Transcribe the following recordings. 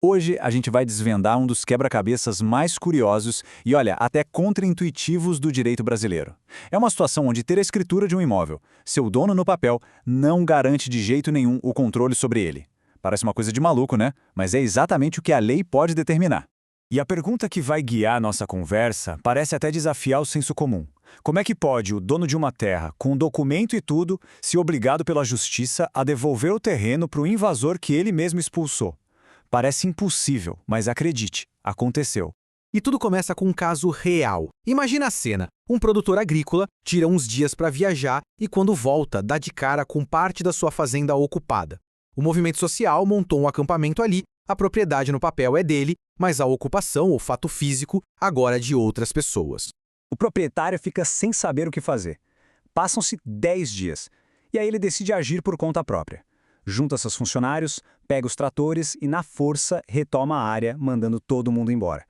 Hoje a gente vai desvendar um dos quebra-cabeças mais curiosos e, olha, até contraintuitivos do direito brasileiro. É uma situação onde ter a escritura de um imóvel, seu dono no papel, não garante de jeito nenhum o controle sobre ele. Parece uma coisa de maluco, né? Mas é exatamente o que a lei pode determinar. E a pergunta que vai guiar nossa conversa parece até desafiar o senso comum. Como é que pode o dono de uma terra, com documento e tudo, ser obrigado pela justiça a devolver o terreno para o invasor que ele mesmo expulsou? Parece impossível, mas acredite, aconteceu. E tudo começa com um caso real. Imagina a cena. Um produtor agrícola tira uns dias para viajar e quando volta, dá de cara com parte da sua fazenda ocupada. O movimento social montou um acampamento ali, a propriedade no papel é dele, mas a ocupação, o fato físico, agora é de outras pessoas. O proprietário fica sem saber o que fazer. Passam-se 10 dias, e aí ele decide agir por conta própria. Junta seus funcionários, pega os tratores e, na força, retoma a área, mandando todo mundo embora.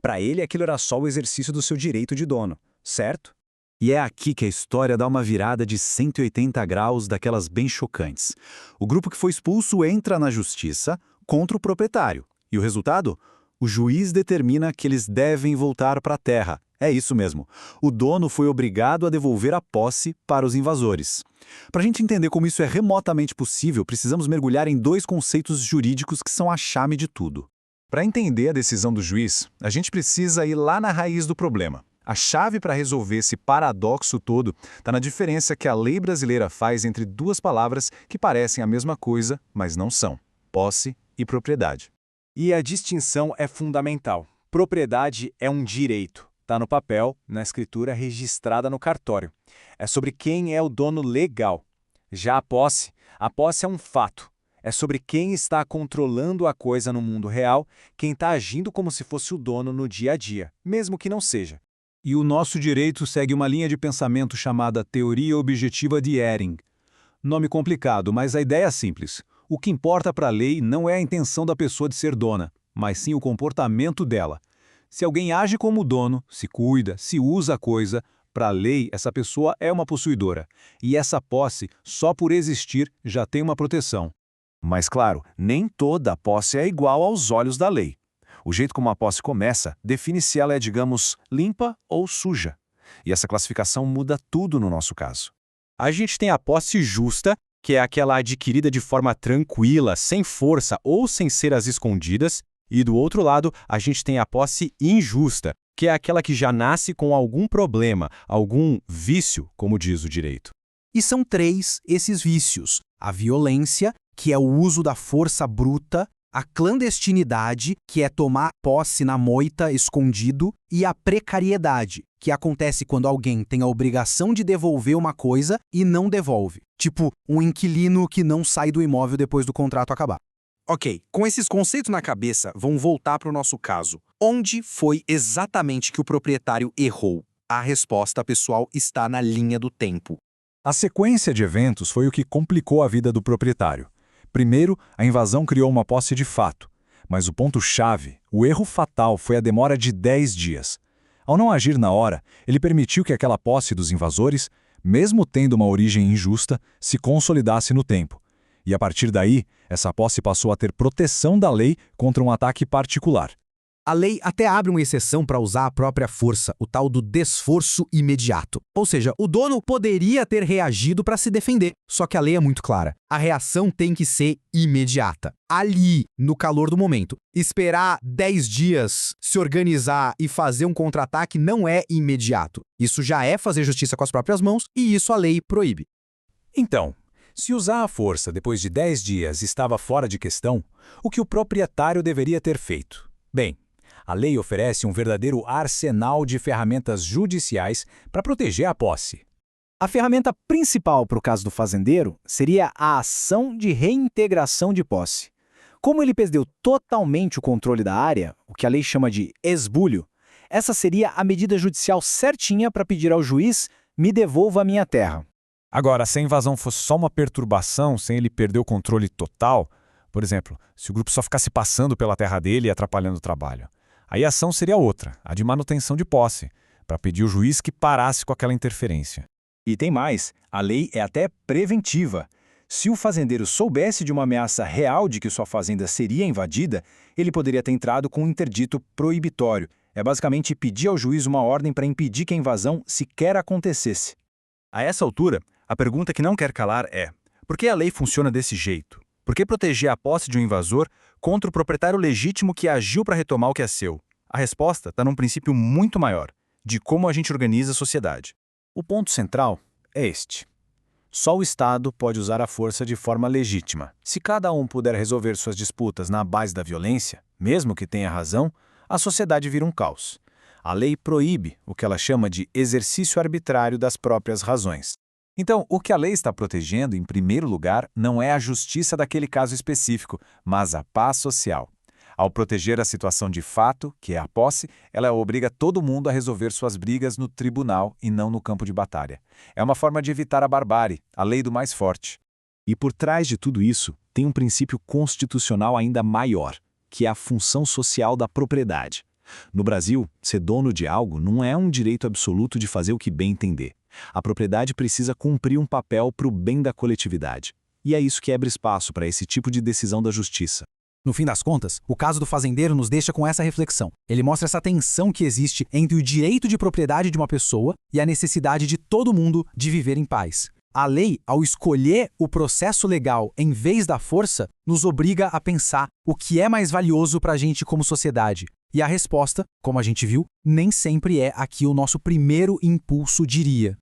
Para ele, aquilo era só o exercício do seu direito de dono, certo? E é aqui que a história dá uma virada de 180 graus daquelas bem chocantes. O grupo que foi expulso entra na justiça contra o proprietário. E o resultado? O juiz determina que eles devem voltar para a terra. É isso mesmo. O dono foi obrigado a devolver a posse para os invasores. Para a gente entender como isso é remotamente possível, precisamos mergulhar em dois conceitos jurídicos que são a chave de tudo. Para entender a decisão do juiz, a gente precisa ir lá na raiz do problema. A chave para resolver esse paradoxo todo está na diferença que a lei brasileira faz entre duas palavras que parecem a mesma coisa, mas não são: posse e propriedade. E a distinção é fundamental. Propriedade é um direito. Está no papel, na escritura registrada no cartório. É sobre quem é o dono legal. Já a posse é um fato. É sobre quem está controlando a coisa no mundo real, quem está agindo como se fosse o dono no dia a dia, mesmo que não seja. E o nosso direito segue uma linha de pensamento chamada Teoria Objetiva de Hering. Nome complicado, mas a ideia é simples. O que importa para a lei não é a intenção da pessoa de ser dona, mas sim o comportamento dela. Se alguém age como dono, se cuida, se usa a coisa, para a lei essa pessoa é uma possuidora. E essa posse, só por existir, já tem uma proteção. Mas claro, nem toda a posse é igual aos olhos da lei. O jeito como a posse começa define se ela é, digamos, limpa ou suja. E essa classificação muda tudo no nosso caso. A gente tem a posse justa, que é aquela adquirida de forma tranquila, sem força ou sem ser às escondidas, e do outro lado, a gente tem a posse injusta, que é aquela que já nasce com algum problema, algum vício, como diz o direito. E são três esses vícios: a violência, que é o uso da força bruta, a clandestinidade, que é tomar posse na moita, escondido, e a precariedade, que acontece quando alguém tem a obrigação de devolver uma coisa e não devolve. Tipo, um inquilino que não sai do imóvel depois do contrato acabar. Ok, com esses conceitos na cabeça, vamos voltar para o nosso caso. Onde foi exatamente que o proprietário errou? A resposta, pessoal, está na linha do tempo. A sequência de eventos foi o que complicou a vida do proprietário. Primeiro, a invasão criou uma posse de fato. Mas o ponto-chave, o erro fatal, foi a demora de 10 dias. Ao não agir na hora, ele permitiu que aquela posse dos invasores, mesmo tendo uma origem injusta, se consolidasse no tempo. E a partir daí, essa posse passou a ter proteção da lei contra um ataque particular. A lei até abre uma exceção para usar a própria força, o tal do desforço imediato. Ou seja, o dono poderia ter reagido para se defender, só que a lei é muito clara. A reação tem que ser imediata. Ali, no calor do momento. Esperar 10 dias, se organizar e fazer um contra-ataque não é imediato. Isso já é fazer justiça com as próprias mãos e isso a lei proíbe. Então, se usar a força depois de 10 dias estava fora de questão, o que o proprietário deveria ter feito? Bem, a lei oferece um verdadeiro arsenal de ferramentas judiciais para proteger a posse. A ferramenta principal para o caso do fazendeiro seria a ação de reintegração de posse. Como ele perdeu totalmente o controle da área, o que a lei chama de esbulho, essa seria a medida judicial certinha para pedir ao juiz: me devolva a minha terra. Agora, se a invasão fosse só uma perturbação, sem ele perder o controle total, por exemplo, se o grupo só ficasse passando pela terra dele e atrapalhando o trabalho, aí a ação seria outra, a de manutenção de posse, para pedir ao juiz que parasse com aquela interferência. E tem mais, a lei é até preventiva. Se o fazendeiro soubesse de uma ameaça real de que sua fazenda seria invadida, ele poderia ter entrado com um interdito proibitório. É basicamente pedir ao juiz uma ordem para impedir que a invasão sequer acontecesse. A essa altura, a pergunta que não quer calar é: por que a lei funciona desse jeito? Por que proteger a posse de um invasor contra o proprietário legítimo que agiu para retomar o que é seu? A resposta está num princípio muito maior, de como a gente organiza a sociedade. O ponto central é este. Só o Estado pode usar a força de forma legítima. Se cada um puder resolver suas disputas na base da violência, mesmo que tenha razão, a sociedade vira um caos. A lei proíbe o que ela chama de exercício arbitrário das próprias razões. Então, o que a lei está protegendo, em primeiro lugar, não é a justiça daquele caso específico, mas a paz social. Ao proteger a situação de fato, que é a posse, ela obriga todo mundo a resolver suas brigas no tribunal e não no campo de batalha. É uma forma de evitar a barbárie, a lei do mais forte. E por trás de tudo isso, tem um princípio constitucional ainda maior, que é a função social da propriedade. No Brasil, ser dono de algo não é um direito absoluto de fazer o que bem entender. A propriedade precisa cumprir um papel para o bem da coletividade. E é isso que abre espaço para esse tipo de decisão da justiça. No fim das contas, o caso do fazendeiro nos deixa com essa reflexão. Ele mostra essa tensão que existe entre o direito de propriedade de uma pessoa e a necessidade de todo mundo de viver em paz. A lei, ao escolher o processo legal em vez da força, nos obriga a pensar o que é mais valioso para a gente como sociedade. E a resposta, como a gente viu, nem sempre é a que o nosso primeiro impulso diria.